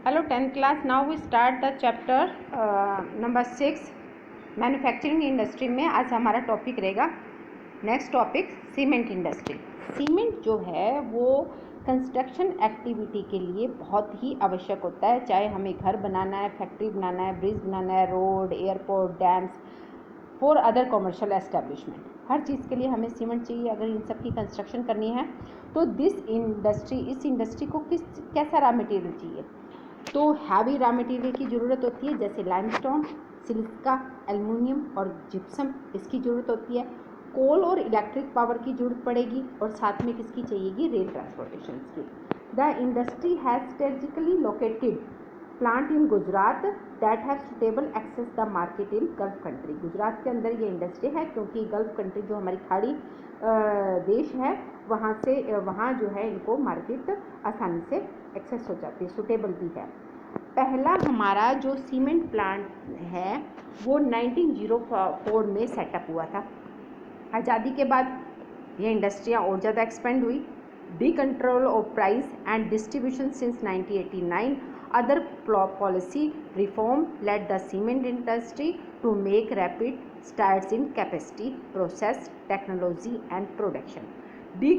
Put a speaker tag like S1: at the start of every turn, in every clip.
S1: Hello 10th class. Now we start the chapter number 6 manufacturing industry में आज हमारा topic रहेगा next topic cement industry. Cement जो है वो कंस्ट्रक्शन एक्टिविटी के लिए बहुत ही आवश्यक होता है, चाहे हमें घर बनाना है, फैक्ट्री बनाना है, ब्रिज बनाना है, road, airport, dams, for other commercial establishment, हर चीज़ के लिए हमें सीमेंट चाहिए। अगर इन सब की कंस्ट्रक्शन करनी है तो इस इंडस्ट्री को कैसा रॉ मटेरियल चाहिए, तो हैवी रॉ मटेरियल की ज़रूरत होती है, जैसे लाइमस्टोन, सिलिका, एल्युमिनियम और जिप्सम, इसकी ज़रूरत होती है। कोल और इलेक्ट्रिक पावर की ज़रूरत पड़ेगी और साथ में किसकी चाहिएगी, रेल ट्रांसपोर्टेशन की। The industry has strategically located plant in Gujarat that have suitable access the market in Gulf country. Gujarat के अंदर ये इंडस्ट्री है क्योंकि गल्फ कंट्री जो हमारी खाड़ी देश है वहाँ जो है इनको मार्केट आसानी से एक्सेस हो जाती है, सुटेबल भी है। पहला हमारा जो सीमेंट प्लांट है वो 1904 में सेटअप हुआ था। आज़ादी के बाद ये इंडस्ट्रियाँ और ज़्यादा एक्सपेंड हुई। D control of price and distribution since 1989 other policy reform led the cement industry to make rapid strides in capacity, process, technology and production.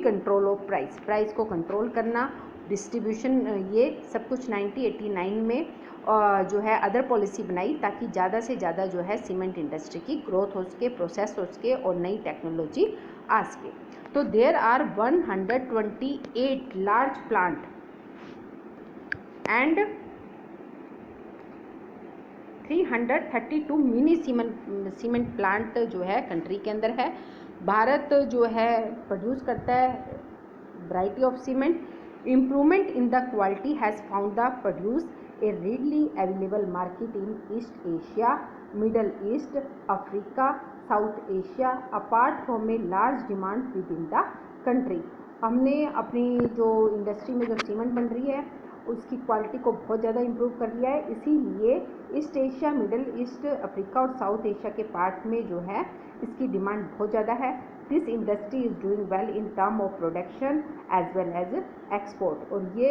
S1: Control of price को कंट्रोल करना, डिस्ट्रीब्यूशन, ये सब कुछ 1989 में जो है अदर पॉलिसी बनाई ताकि ज़्यादा से ज़्यादा जो है सीमेंट इंडस्ट्री की ग्रोथ हो सके, प्रोसेस हो सके और नई टेक्नोलॉजी आ सके। तो there are 128 large plant and 332 mini cement plant जो है कंट्री के अंदर है। भारत जो है प्रोड्यूस करता है variety of cement. Improvement in the quality has found the produce a readily available market in east Asia, Middle East, Africa, south Asia, apart from a large demand with in the country. हमने अपनी जो industry में जो cement बन रही है उसकी quality को बहुत ज़्यादा इम्प्रूव कर लिया है, इसीलिए East Asia, Middle East, Africa और साउथ एशिया के पार्ट में जो है इसकी डिमांड बहुत ज़्यादा है। This industry is doing well in term of production as well as export. और ये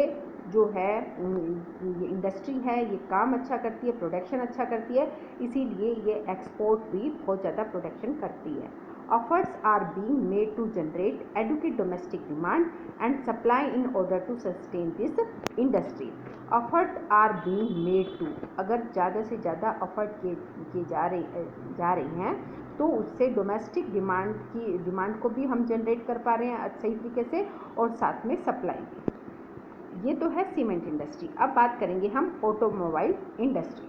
S1: जो है ये इंडस्ट्री है ये काम अच्छा करती है, प्रोडक्शन अच्छा करती है, इसीलिए ये एक्सपोर्ट भी बहुत ज़्यादा प्रोडक्शन करती है। Efforts are being made to generate adequate domestic demand and supply in order to sustain this industry. Efforts are being made to, अगर ज़्यादा से ज़्यादा एफर्ट किए जा रहे हैं तो उससे डोमेस्टिक डिमांड को भी हम जनरेट कर पा रहे हैं सही तरीके से और साथ में सप्लाई भी। ये तो है सीमेंट इंडस्ट्री। अब बात करेंगे हम ऑटोमोबाइल इंडस्ट्री।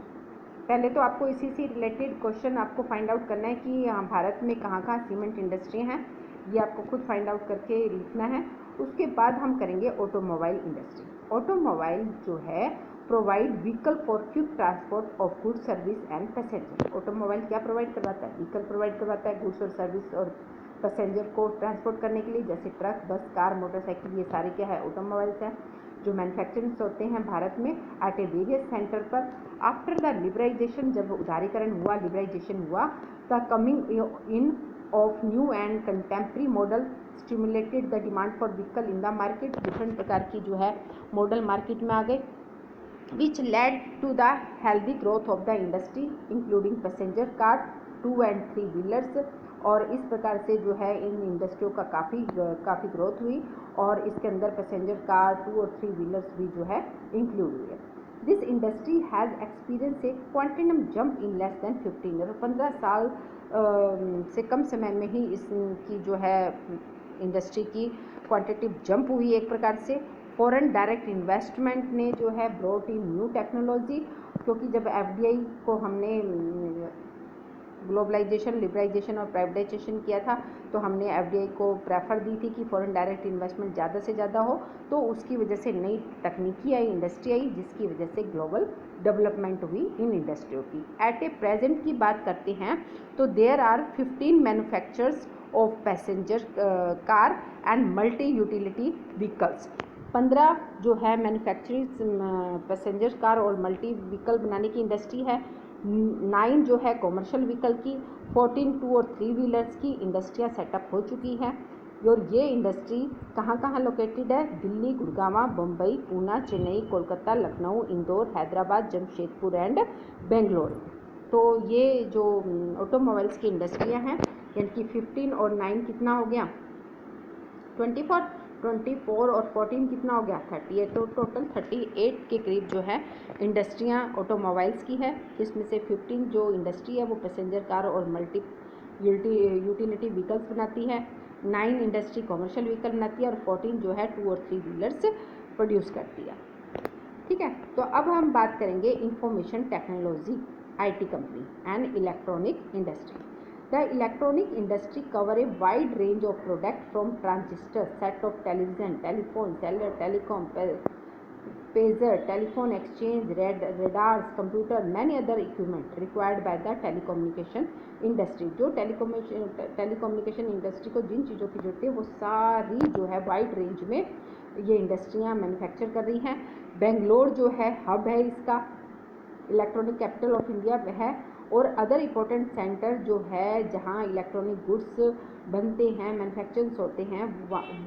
S1: पहले तो आपको इसी से रिलेटेड क्वेश्चन आपको फाइंड आउट करना है कि भारत में कहाँ सीमेंट इंडस्ट्री हैं, ये आपको खुद फाइंड आउट करके लिखना है। उसके बाद हम करेंगे ऑटोमोबाइल इंडस्ट्री। ऑटोमोबाइल जो है provide vehicle for quick transport of goods, service and passenger. Automobile क्या प्रोवाइड करवाता है, व्हीकल प्रोवाइड करवाता है गुड्स और सर्विस और पैसेंजर को ट्रांसपोर्ट करने के लिए, जैसे ट्रक, बस, कार, मोटरसाइकिल, ये सारे क्या है ऑटोमोबाइल्स हैं जो मैन्युफैक्चरिंग होते हैं भारत में एट ए वेरियस सेंटर पर। आफ्टर द लिबराइजेशन, जब उदारीकरण हुआ, लिबराइजेशन हुआ, the coming in of new and contemporary model stimulated the demand for vehicle in the market. Different प्रकार की जो है मॉडल मार्केट में आ गए, which led to the healthy growth of the industry including passenger car, 2 and 3 wheelers. और इस प्रकार से जो है इन इंडस्ट्रियों का काफ़ी ग्रोथ हुई और इसके अंदर पैसेंजर कार, 2 और 3 व्हीलर्स भी जो है इंक्लूड हुए। This industry has experience a quantum jump in less than 15 year. 15 साल से कम समय में ही इसकी जो है इंडस्ट्री की क्वांटिटिव जंप हुई एक प्रकार से। फॉरेन डायरेक्ट इन्वेस्टमेंट ने जो है ब्रॉट इन न्यू टेक्नोलॉजी, क्योंकि जब एफडीआई को हमने ग्लोबलाइजेशन, लिबराइजेशन और प्राइवेटाइजेशन किया था तो हमने एफडीआई को प्रेफर दी थी कि फॉरेन डायरेक्ट इन्वेस्टमेंट ज़्यादा से ज़्यादा हो, तो उसकी वजह से नई तकनीकी आई, इंडस्ट्री आई, जिसकी वजह से ग्लोबल डेवलपमेंट हुई इन इंडस्ट्रियों की। एट ए प्रेजेंट की बात करते हैं तो there are 15 manufacturers of passenger car and multi utility vehicles. 15 जो है मैन्युफैक्चरिंग पैसेंजर कार और मल्टी व्हीकल बनाने की इंडस्ट्री है। 9 जो है कॉमर्शियल व्हीकल की, 14 2 और 3 व्हीलर्स की इंडस्ट्रियाँ सेटअप हो चुकी हैं। और ये इंडस्ट्री कहाँ कहाँ लोकेटेड है? दिल्ली, गुड़गांव, बम्बई, पूना, चेन्नई, कोलकाता, लखनऊ, इंदौर, हैदराबाद, जमशेदपुर एंड बेंगलोर। तो ये जो ऑटोमोबाइल्स की इंडस्ट्रियाँ हैं, यानी कि 15 और 9 कितना हो गया? 24 और 14 कितना हो गया? 38। तो टोटल 38 के करीब जो है इंडस्ट्रियाँ ऑटोमोबाइल्स की है, जिसमें से 15 जो इंडस्ट्री है वो पैसेंजर कार और मल्टी यूटिलिटी व्हीकल्स बनाती है, 9 इंडस्ट्री कमर्शियल व्हीकल बनाती है और 14 जो है 2 और 3 व्हीलर्स प्रोड्यूस करती है। ठीक है, तो अब हम बात करेंगे information technology IT company and electronic industry. The electronic industry cover a wide range of products from transistors, set of television, telephone, cellular, telecom, pager, telephone exchange, radars, computer, many other equipment required by the telecommunication industry। जो telecommunication industry को जिन चीज़ों की जरूरत है वो सारी जो है वाइड रेंज में ये इंडस्ट्रियाँ मैन्युफैक्चर कर रही हैं। बेंगलोर जो है हब है इसका, इलेक्ट्रॉनिक कैपिटल ऑफ इंडिया है। और अदर इम्पोर्टेंट सेंटर जो है जहाँ इलेक्ट्रॉनिक गुड्स बनते हैं, मैन्युफैक्चरिंग्स होते हैं,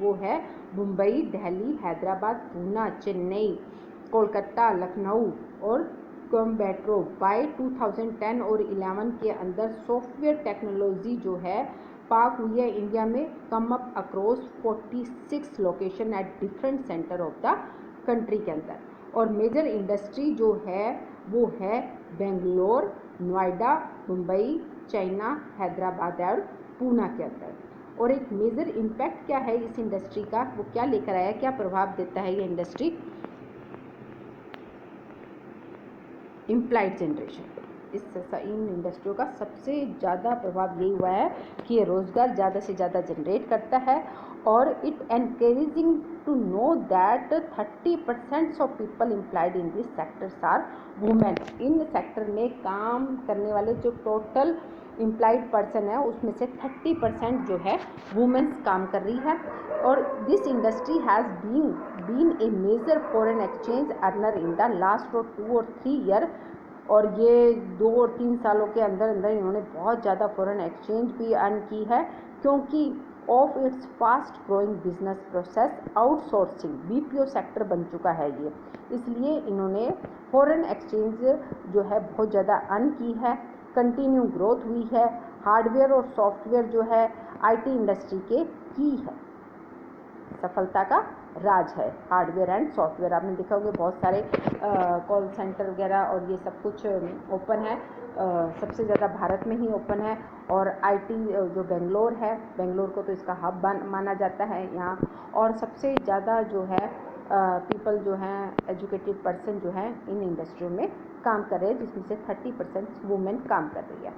S1: वो है मुंबई, दिल्ली, हैदराबाद, पूना, चेन्नई, कोलकाता, लखनऊ और कोयम्बटूर। बाय 2010 और 11 के अंदर सॉफ्टवेयर टेक्नोलॉजी जो है पार्क हुई है इंडिया में, come up across 46 location at different centre of the country के अंदर। और मेजर इंडस्ट्री जो है वो है बेंगलोर, नोएडा, मुंबई, चाइना, हैदराबाद और पूना के अंदर। और एक मेजर इम्पैक्ट क्या है इस इंडस्ट्री का, वो क्या लेकर आया, क्या प्रभाव देता है ये इंडस्ट्री? Employed generation. इन इंडस्ट्रियों का सबसे ज़्यादा प्रभाव यही हुआ है कि ये रोज़गार ज़्यादा से ज़्यादा जनरेट करता है। और it encouraging to know that 30% of people employed in this sectors are women. इन सेक्टर में काम करने वाले जो टोटल एम्प्लॉयड पर्सन है उसमें से 30% जो है वुमेन्स काम कर रही है। और this industry has been a major foreign exchange earner in the last 2 और 3 ईयर। और ये 2 और 3 सालों के अंदर अंदर इन्होंने बहुत ज़्यादा फॉरेन एक्सचेंज भी अर्न की है, क्योंकि of its fast growing business process outsourcing BPO sector बन चुका है ये, इसलिए इन्होंने फॉरेन एक्सचेंज जो है बहुत ज़्यादा अर्न की है। कंटिन्यू ग्रोथ हुई है। हार्डवेयर और सॉफ्टवेयर जो है IT इंडस्ट्री के की है, सफलता का राज है हार्डवेयर एंड सॉफ्टवेयर। आपने देखा होगा बहुत सारे कॉल सेंटर वगैरह और ये सब कुछ ओपन है, सबसे ज़्यादा भारत में ही ओपन है। और IT जो बेंगलोर है, बेंगलोर को तो इसका हब माना जाता है यहाँ। और सबसे ज़्यादा जो है पीपल जो हैं एजुकेटेड पर्सन जो हैं इन इंडस्ट्रियों में काम कर रहे हैं, जिसमें से 30% वुमेन काम कर रही है।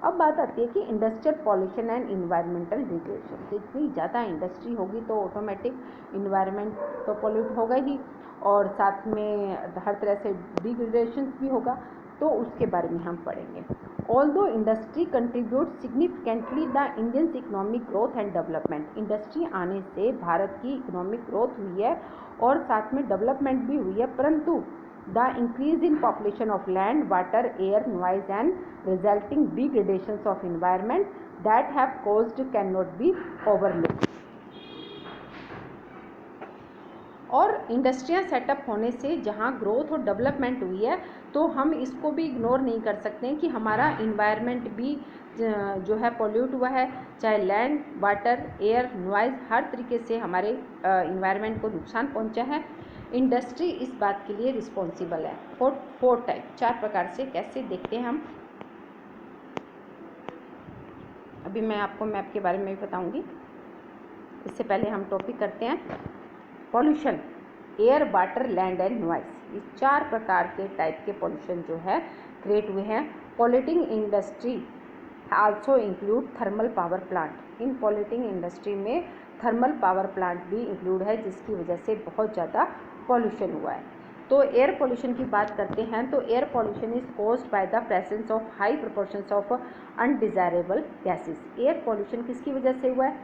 S1: अब बात आती है कि industrial pollution and environmental degradation. जितनी ज़्यादा इंडस्ट्री होगी तो ऑटोमेटिक इन्वायरमेंट तो पॉल्यूट होगा ही, और साथ में हर तरह से डिग्रेडेशन भी होगा, तो उसके बारे में हम पढ़ेंगे। Although industry contribute significantly the Indian economic growth and development. Industry आने से भारत की इकोनॉमिक ग्रोथ हुई है और साथ में डेवलपमेंट भी हुई है, परंतु the increase in population of land, water, air, noise and resulting degradations of environment that have caused cannot be overlooked। और इंडस्ट्रियाँ सेटअप होने से जहाँ ग्रोथ और डेवलपमेंट हुई है, तो हम इसको भी इग्नोर नहीं कर सकते हैं कि हमारा इन्वायरमेंट भी जो है पॉल्यूट हुआ है, चाहे लैंड, वाटर, एयर, नॉइज़, हर तरीके से हमारे इन्वायरमेंट को नुकसान पहुँचा है। इंडस्ट्री इस बात के लिए रिस्पॉन्सिबल है। 4 टाइप, 4 प्रकार से। कैसे देखते हैं हम, अभी मैं आपको मैप के बारे में भी बताऊंगी। इससे पहले हम टॉपिक करते हैं pollution, air, water, land and noise. ये 4 प्रकार के टाइप के पॉल्यूशन जो है क्रिएट हुए हैं। Polluting industry also include thermal power plant. इन पॉल्यूटिंग इंडस्ट्री में थर्मल पावर प्लांट भी इंक्लूड है, जिसकी वजह से बहुत ज़्यादा पॉल्यूशन हुआ है। तो एयर पॉल्यूशन की बात करते हैं, तो air pollution is caused by the presence of high proportions of undesirable gases. Air pollution किसकी वजह से हुआ है?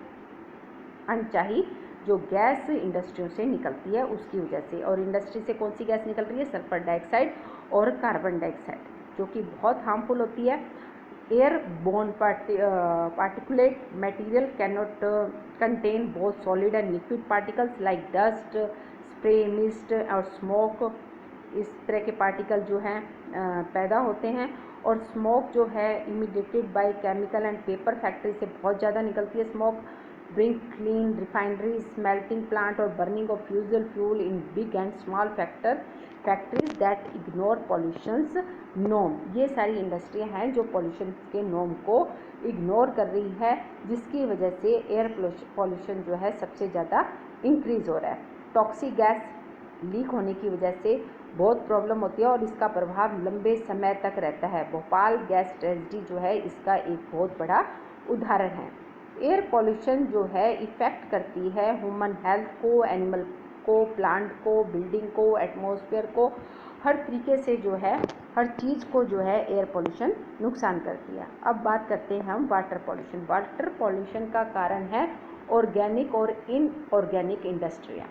S1: अनचाही जो गैस इंडस्ट्रियों से निकलती है उसकी वजह से। और इंडस्ट्री से कौन सी गैस निकल रही है? सल्फर डाइऑक्साइड और कार्बन डाइऑक्साइड, जो कि बहुत हार्मफुल होती है। Airborne particulate material cannot contain both solid and liquid particles like dust, spray, mist और smoke। इस तरह के पार्टिकल जो हैं पैदा होते हैं। और स्मोक जो है imitated by chemical and paper factory से बहुत ज़्यादा निकलती है smoke. Bring clean refinery, smelting plant और burning of fossil fuel in big and small factories that ignore pollutions norm. ये सारी इंडस्ट्रियां हैं जो पॉल्यूशन के नॉर्म को इग्नोर कर रही है, जिसकी वजह से एयर पॉल्यूशन जो है सबसे ज़्यादा इंक्रीज हो रहा है। टॉक्सिक गैस लीक होने की वजह से बहुत प्रॉब्लम होती है और इसका प्रभाव लंबे समय तक रहता है। भोपाल गैस ट्रेजेडी जो है इसका एक बहुत बड़ा उदाहरण है। एयर पॉल्यूशन जो है इफ़ेक्ट करती है ह्यूमन हेल्थ को, एनिमल को, प्लांट को, बिल्डिंग को, एटमॉस्फेयर को, हर तरीके से जो है हर चीज़ को जो है एयर पॉल्यूशन नुकसान करती है। अब बात करते हैं हम वाटर पॉल्यूशन। वाटर पॉल्यूशन का कारण है ऑर्गेनिक और इनऑर्गेनिक इंडस्ट्रियाँ,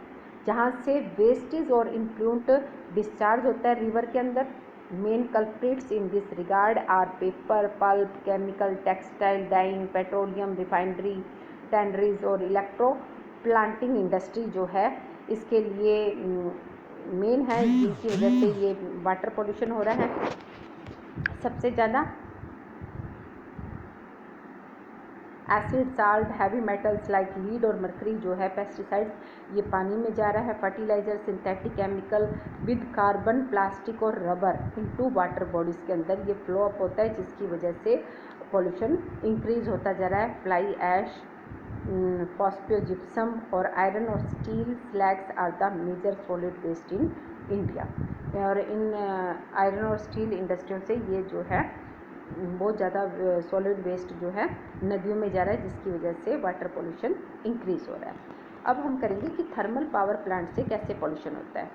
S1: जहाँ से वेस्टेज और इन्फ्लुएंट डिस्चार्ज होता है रिवर के अंदर। Main culprits in this regard are paper, pulp, chemical, textile, dyeing, petroleum, refinery, tanneries और इलेक्ट्रो प्लांटिंग इंडस्ट्री जो है इसके लिए मेन है, जिसकी वजह से ये वाटर पॉल्यूशन हो रहा है सबसे ज़्यादा। Acid, salt, heavy metals like lead और मर्करी जो है, पेस्टिसाइड्स, ये पानी में जा रहा है। Fertiliser, synthetic chemical with carbon, plastic और रबर इनटू वाटर बॉडीज़ के अंदर ये फ्लो अप होता है, जिसकी वजह से पॉल्यूशन इंक्रीज होता जा रहा है। फ्लाई ऐश, फॉस्फोजिप्सम और आयरन और steel slags are the major solid waste in India. और इन आयरन और स्टील इंडस्ट्रियों से ये जो है बहुत ज़्यादा सॉलिड वेस्ट जो है नदियों में जा रहा है, जिसकी वजह से वाटर पोल्यूशन इंक्रीज हो रहा है। अब हम करेंगे कि थर्मल पावर प्लांट से कैसे पोल्यूशन होता है।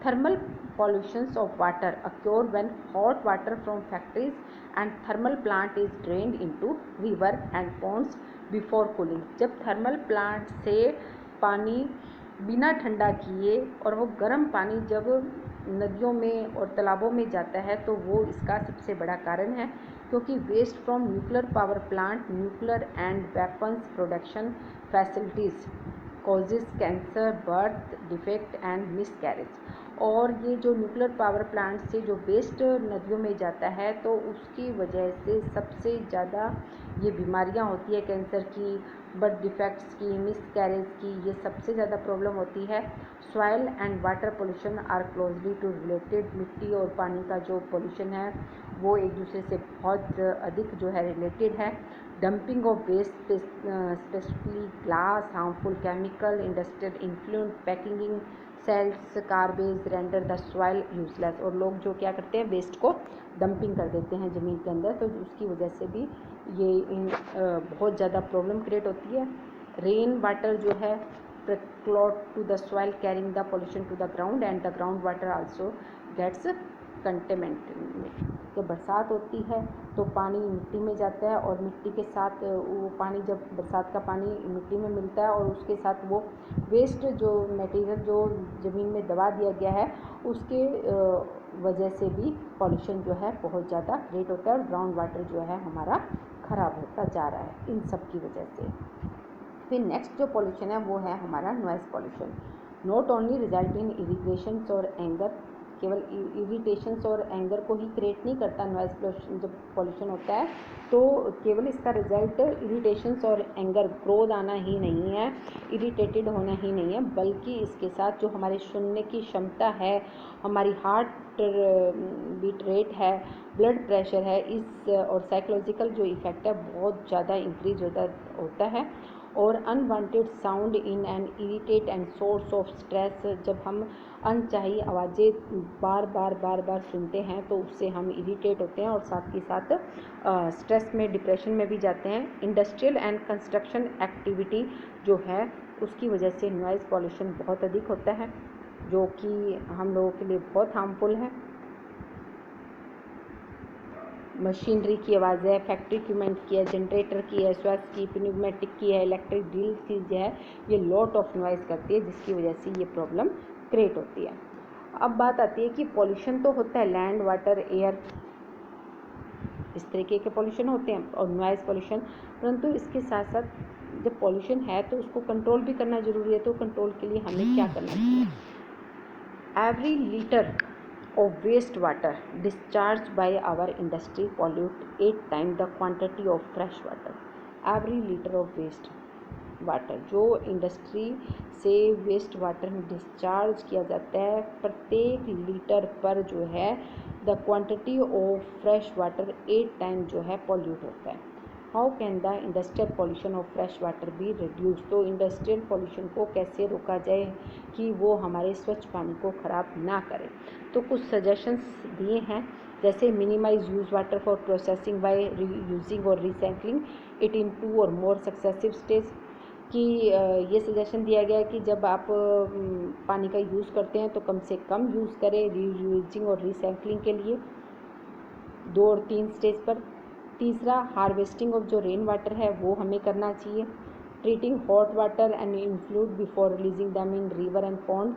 S1: Thermal pollutions of water occur when hot water from factories and thermal plant is drained into river and ponds before cooling. जब थर्मल प्लांट से पानी बिना ठंडा किए और वो गर्म पानी जब नदियों में और तालाबों में जाता है तो वो इसका सबसे बड़ा कारण है, क्योंकि waste from nuclear power plant, nuclear and weapons production facilities causes cancer, birth defect and miscarriage. और ये जो न्यूक्लियर पावर प्लांट से जो वेस्ट नदियों में जाता है तो उसकी वजह से सबसे ज़्यादा ये बीमारियां होती है, कैंसर की, बर्थ डिफेक्ट्स की, मिसकैरेज की, ये सबसे ज़्यादा प्रॉब्लम होती है। Soil and water pollution are closely to related. मिट्टी और पानी का जो पोल्यूशन है वो एक दूसरे से बहुत अधिक जो है रिलेटेड है। Dumping of waste specially glass, harmful chemical, industrial influent packaging, cells, garbage render the soil useless. और लोग जो क्या करते हैं वेस्ट को डंपिंग कर देते हैं ज़मीन के अंदर, तो उसकी वजह से भी ये बहुत ज़्यादा प्रॉब्लम क्रिएट होती है। रेन वाटर जो है clot to the soil carrying the pollution to the ground and the ground water also gets contaminated. जब बरसात होती है तो पानी मिट्टी में जाता है और मिट्टी के साथ वो पानी, जब बरसात का पानी मिट्टी में मिलता है और उसके साथ वो वेस्ट जो मटेरियल जो ज़मीन में दबा दिया गया है उसके वजह से भी पॉल्यूशन जो है बहुत ज़्यादा क्रिएट होता है और ग्राउंड वाटर जो है हमारा ख़राब होता जा रहा है इन सब की वजह से। फिर नेक्स्ट जो पॉल्यूशन है वो है हमारा noise pollution. Not only result in irritations और एंगर, केवल इरिटेशंस और एंगर को ही क्रिएट नहीं करता नॉइज़ पॉल्यूशन। जब पॉल्यूशन होता है तो केवल इसका रिजल्ट इरिटेशंस और एंगर, क्रोध आना ही नहीं है, इरिटेटेड होना ही नहीं है, बल्कि इसके साथ जो हमारे सुनने की क्षमता है, हमारी हार्ट बीट रेट है, ब्लड प्रेशर है, इस और साइकोलॉजिकल जो इफ़ेक्ट है बहुत ज़्यादा इंक्रीज होता है। और unwanted sound in an irritate and source of stress, जब हम अनचाही आवाज़ें बार बार सुनते हैं तो उससे हम इरिटेट होते हैं और साथ ही साथ स्ट्रेस में, डिप्रेशन में भी जाते हैं। इंडस्ट्रियल एंड कंस्ट्रक्शन एक्टिविटी जो है उसकी वजह से नॉइज़ पॉल्यूशन बहुत अधिक होता है, जो कि हम लोगों के लिए बहुत हार्मफुल है। मशीनरी की आवाज़ है, फैक्ट्री इक्विपमेंट की है, जनरेटर की है, स्वेस की, प्नूमेटिक की है, इलेक्ट्रिक ड्रिल की जो है, ये लॉट ऑफ नॉइज़ करती है, जिसकी वजह से ये प्रॉब्लम क्रिएट होती है। अब बात आती है कि पॉल्यूशन तो होता है लैंड, वाटर, एयर, इस तरीके के पॉल्यूशन होते हैं और नॉइज़ पॉल्यूशन। परंतु इसके साथ साथ जब पॉल्यूशन है तो उसको कंट्रोल भी करना ज़रूरी है। तो कंट्रोल के लिए हमें क्या करना चाहिए? Every litre of wastewater discharged by our industry pollute 8 times the quantity of fresh water. Every liter of waste water जो इंडस्ट्री से वेस्ट वाटर डिस्चार्ज किया जाता है, प्रत्येक लीटर पर जो है the quantity of fresh water 8 time जो है पॉल्यूट होता है। How can the industrial pollution of fresh water be reduce? तो इंडस्ट्रियल पॉल्यूशन को कैसे रोका जाए कि वो हमारे स्वच्छ पानी को ख़राब ना करे? तो कुछ सजेशंस दिए हैं, जैसे minimise use water for processing by reusing और रिसाइकलिंग इट इन 2 और मोर सक्सेसिव स्टेज। कि ये सजेशन दिया गया है कि जब आप पानी का यूज़ करते हैं तो कम से कम यूज़ करें रीयूजिंग और रिसाइकलिंग के लिए 2 और 3 स्टेज पर। तीसरा, हार्वेस्टिंग ऑफ जो रेन वाटर है वो हमें करना चाहिए। Treating hot water and effluent before releasing them in river and pond.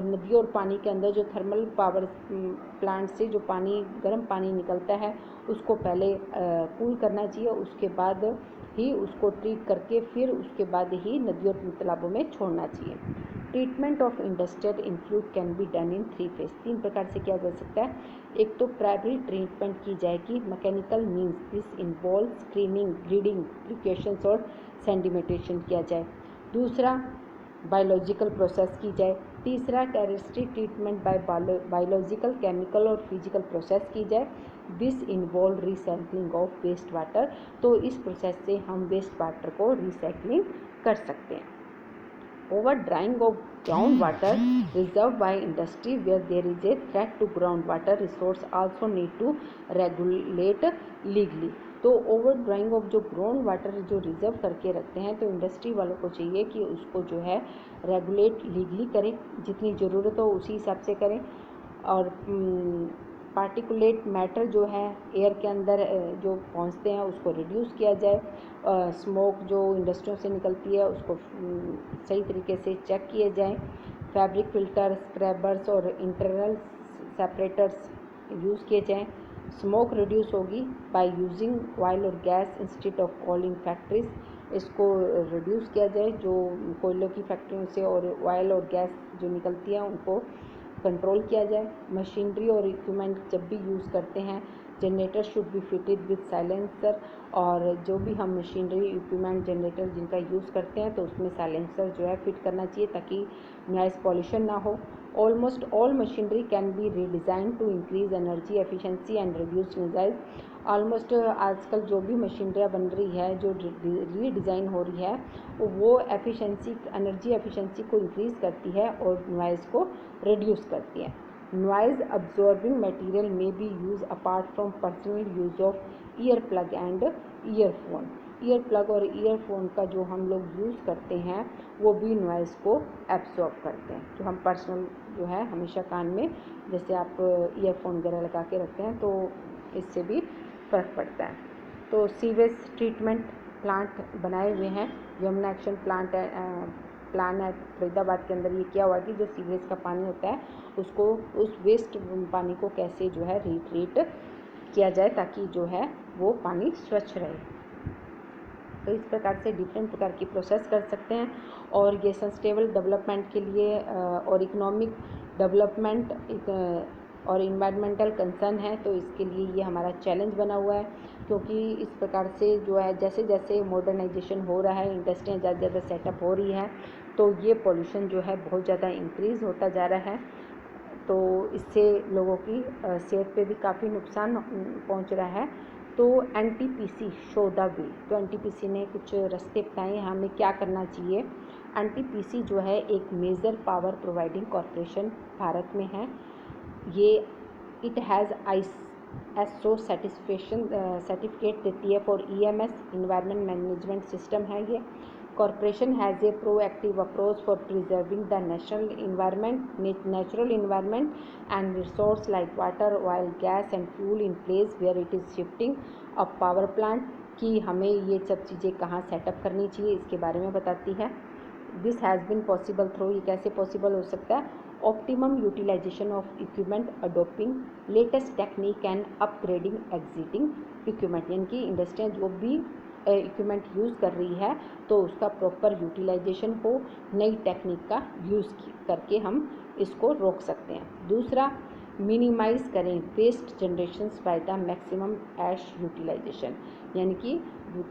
S1: नदी और पानी के अंदर जो थर्मल पावर प्लांट से जो पानी गर्म पानी निकलता है उसको पहले कूल करना चाहिए, उसके बाद ही उसको ट्रीट करके फिर उसके बाद ही नदियों और तालाबों में छोड़ना चाहिए। Treatment of industrial effluent can be done in 3 phase. 3 प्रकार से किया जा सकता है। एक तो प्राइमरी ट्रीटमेंट की जाएगी, mechanical means, this involve screening, grinding, precautions और सेडिमेंटेशन किया जाए। दूसरा, बायोलॉजिकल प्रोसेस की जाए। तीसरा, tertiary treatment by biological, chemical और फिजिकल प्रोसेस की जाए। This involve recycling of waste water. तो इस प्रोसेस से हम वेस्ट वाटर को रिसाइकलिंग कर सकते हैं। Over drawing of ground water reserve by industry where there is a threat to ground water resource also need to regulate legally. तो over drawing of जो ग्राउंड वाटर जो reserve करके रखते हैं तो इंडस्ट्री वालों को चाहिए कि उसको जो है रेगुलेट लीगली करें, जितनी ज़रूरत हो उसी हिसाब से करें। और पार्टिकुलेट मैटर जो है एयर के अंदर जो पहुंचते हैं उसको रिड्यूस किया जाए। स्मोक जो इंडस्ट्रियों से निकलती है उसको सही तरीके से चेक किए जाएं। फैब्रिक फिल्टर, स्क्रैबर्स और इंटरनल सेपरेटर्स यूज़ किए जाएं। स्मोक रिड्यूस होगी बाय यूजिंग ऑयल और gas instead of coal in factories. इसको रिड्यूस किया जाए, जो कोयलों की फैक्ट्रियों से और ऑयल और गैस जो निकलती है उनको कंट्रोल किया जाए। मशीनरी और इक्विपमेंट जब भी यूज़ करते हैं, generator should be fitted with silencer. और जो भी हम मशीनरी इक्विपमेंट जनरेटर जिनका यूज़ करते हैं तो उसमें साइलेंसर जो है फिट करना चाहिए ताकि नॉइज़ पॉल्यूशन ना हो। Almost all machinery can be redesign to increase energy efficiency and reduce noise. Almost आजकल जो भी मशीनरियाँ बन रही है, जो रीडिज़ाइन हो रही है, वो एफिशिएंसी, एनर्जी एफिशिएंसी को इंक्रीज़ करती है और नॉइज़ को रिड्यूस करती है। नॉइज़ अब्जॉर्बिंग मटेरियल में B use apart from personal use of ear plug and earphone. Ear plug और ईयरफोन का जो हम लोग यूज़ करते हैं वो भी नॉइज़ को एब्जॉर्ब करते हैं। जो हम पर्सनल जो है हमेशा कान में जैसे आप ईयरफोन वगैरह लगा के रखते हैं तो इससे भी फ़र्क पड़ता है। तो सीवेज ट्रीटमेंट प्लांट बनाए हुए हैं, यमुना एक्शन प्लान है फरीदाबाद के अंदर। ये क्या हुआ कि जो सीवेज का पानी होता है उसको, उस वेस्ट पानी को कैसे जो है रीट्रीट किया जाए ताकि जो है वो पानी स्वच्छ रहे। तो इस प्रकार से डिफरेंट प्रकार की प्रोसेस कर सकते हैं। और ये सस्टेनेबल डेवलपमेंट के लिए और इकोनॉमिक डेवलपमेंट और इन्वायरमेंटल कंसर्न है, तो इसके लिए ये हमारा चैलेंज बना हुआ है। क्योंकि इस प्रकार से जो है जैसे जैसे मॉडर्नाइजेशन हो रहा है, इंडस्ट्रियाँ ज़्यादा ज़्यादा सेटअप हो रही हैं, तो ये पॉल्यूशन जो है बहुत ज़्यादा इंक्रीज़ होता जा रहा है। तो इससे लोगों की सेहत पे भी काफ़ी नुकसान पहुंच रहा है। तो एनटीपीसी शो द वे। तो एनटीपीसी ने कुछ रास्ते बताए हैं हमें क्या करना चाहिए। एनटीपीसी जो है एक major power providing corporation Bharat में है। ये इट हैज़ ISO सर्टिफिकेट देती है for EMS, environment management system है ये। Corporation has a proactive approach for preserving the natural environment and resource like water, oil, gas and fuel in place where it is shifting a power plant। कि हमें ये सब चीज़ें कहाँ setup करनी चाहिए इसके बारे में बताती है। This has been possible through, ये कैसे पॉसिबल हो सकता है, optimum utilisation of equipment, adopting latest technique and upgrading existing equipment, यानी कि इंडस्ट्रियाँ जो भी इक्विपमेंट यूज़ कर रही है तो उसका प्रॉपर यूटिलाइजेशन हो, नई टेक्निक का यूज़ करके हम इसको रोक सकते हैं। दूसरा, मिनिमाइज करें waste generations by the maximum ash utilisation, यानी कि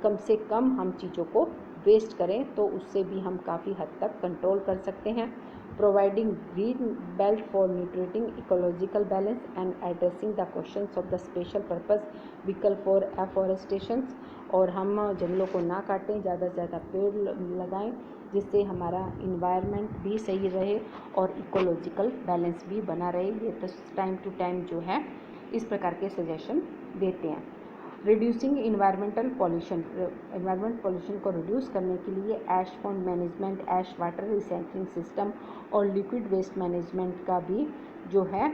S1: कम से कम हम चीज़ों को वेस्ट करें तो उससे भी हम काफ़ी हद तक कंट्रोल कर सकते हैं। Providing green belt for nurturing ecological balance and addressing the questions of the special purpose vehicle for afforestations, और हम जंगलों को ना काटें, ज़्यादा से ज़्यादा पेड़ लगाएं जिससे हमारा इन्वायरमेंट भी सही रहे और इकोलॉजिकल बैलेंस भी बना रहे। ये तो टाइम टू टाइम जो है इस प्रकार के सजेशन देते हैं। Reducing environmental pollution, environment pollution को रिड्यूस करने के लिए ऐश फॉन्ड मैनेजमेंट, ऐश वाटर रिसाइक्लिंग सिस्टम और लिक्विड वेस्ट मैनेजमेंट का भी जो है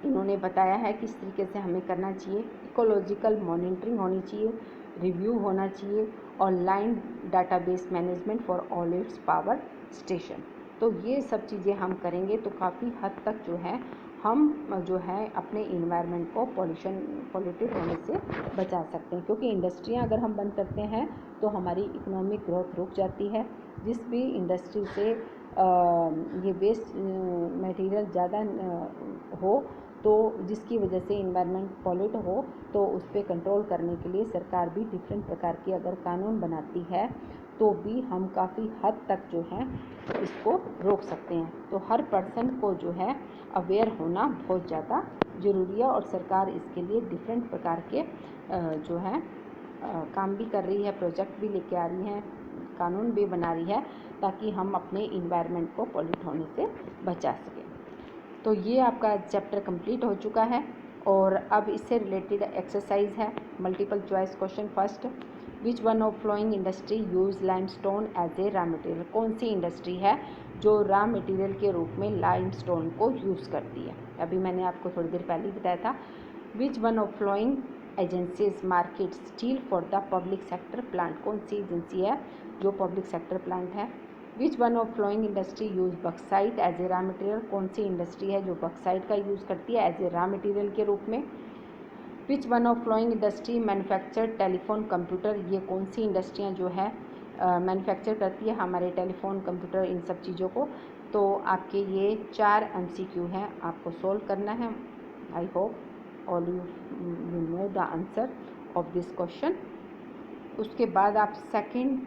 S1: इन्होंने बताया है किस तरीके से हमें करना चाहिए। इकोलॉजिकल मॉनिटरिंग होनी चाहिए, रिव्यू होना चाहिए और line database management for all it's power station. तो ये सब चीज़ें हम करेंगे तो काफ़ी हद तक जो है हम जो है अपने इन्वायरमेंट को पॉल्यूटेड होने से बचा सकते हैं, क्योंकि इंडस्ट्रियां अगर हम बंद करते हैं तो हमारी इकोनॉमिक ग्रोथ रुक जाती है। जिस भी इंडस्ट्री से ये वेस्ट मटेरियल ज़्यादा हो तो जिसकी वजह से इन्वायरमेंट पॉल्यूट हो तो उस पर कंट्रोल करने के लिए सरकार भी डिफरेंट प्रकार के अगर कानून बनाती है तो भी हम काफ़ी हद तक जो है इसको रोक सकते हैं। तो हर पर्सन को जो है अवेयर होना बहुत ज़्यादा ज़रूरी है और सरकार इसके लिए डिफरेंट प्रकार के जो है काम भी कर रही है, प्रोजेक्ट भी लेके आ रही हैं, कानून भी बना रही है ताकि हम अपने इन्वायरमेंट को पॉल्यूट होने से बचा सकें। तो ये आपका चैप्टर कंप्लीट हो चुका है और अब इससे रिलेटेड एक्सरसाइज है, multiple choice question. First, which one of flowing industry use limestone as a raw material, कौन सी इंडस्ट्री है जो रॉ मटेरियल के रूप में लाइमस्टोन को यूज़ करती है। अभी मैंने आपको थोड़ी देर पहले ही बताया था। Which one of flowing agencies market steel for the public sector plant, कौन सी एजेंसी है जो पब्लिक सेक्टर प्लांट है। Which one of flowing industry use bauxite as a raw material, कौन सी इंडस्ट्री है जो बक्साइट का यूज़ करती है एज ए रॉ मटेरियल के रूप में। Which one of flowing industry manufacture telephone computer, ये कौन सी इंडस्ट्रियाँ जो है मैन्युफैक्चर करती है हमारे टेलीफोन कंप्यूटर इन सब चीज़ों को। तो आपके ये 4 MCQ हैं, आपको सोल्व करना है। I hope all you know the answer of this question. उसके बाद आप second,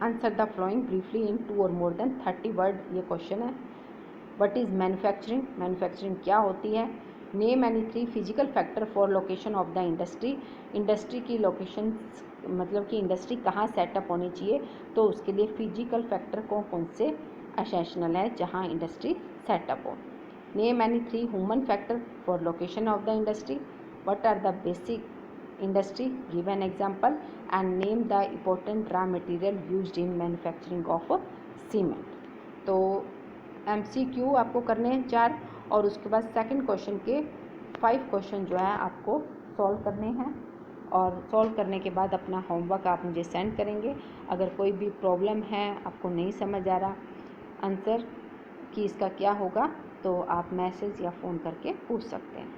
S1: answer the following briefly in 2 और मोर देन 30 वर्ड, ये क्वेश्चन है। व्हाट इज़ मैन्युफैक्चरिंग, मैन्युफैक्चरिंग क्या होती है। Name any 3 physical factor for location of the industry, industry की लोकेशन मतलब कि इंडस्ट्री कहाँ सेटअप होनी चाहिए तो उसके लिए फिजिकल फैक्टर कौन से एसेंशियल है जहाँ इंडस्ट्री सेटअप हो। Name any 3 human factor for location of the industry. What are the basic industry, give an example and name the important raw material used in manufacturing of cement. तो MCQ आपको करने हैं 4 और उसके बाद second question के 5 question जो है आपको सॉल्व करने हैं और सॉल्व करने के बाद अपना होमवर्क आप मुझे सेंड करेंगे। अगर कोई भी प्रॉब्लम है, आपको नहीं समझ आ रहा आंसर कि इसका क्या होगा, तो आप मैसेज या फ़ोन करके पूछ सकते हैं।